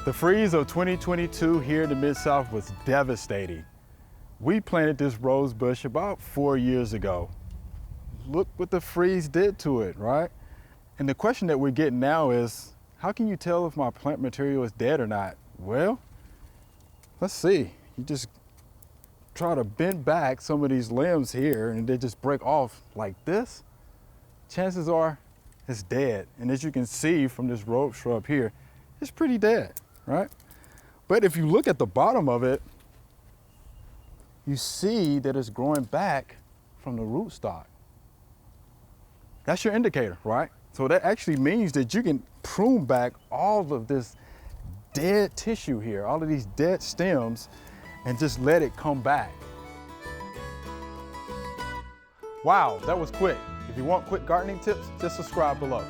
The freeze of 2022 here in the Mid-South was devastating. We planted this rose bush about 4 years ago. Look what the freeze did to it, right? And the question that we're getting now is, how can you tell if my plant material is dead or not? Well, let's see. You just try to bend back some of these limbs here and they just break off like this. Chances are it's dead. And as you can see from this rope shrub here, it's pretty dead, right? But if you look at the bottom of it, you see that it's growing back from the rootstock. That's your indicator, right? So that actually means that you can prune back all of this dead tissue here, all of these dead stems, and just let it come back. Wow, that was quick. If you want quick gardening tips, just subscribe below.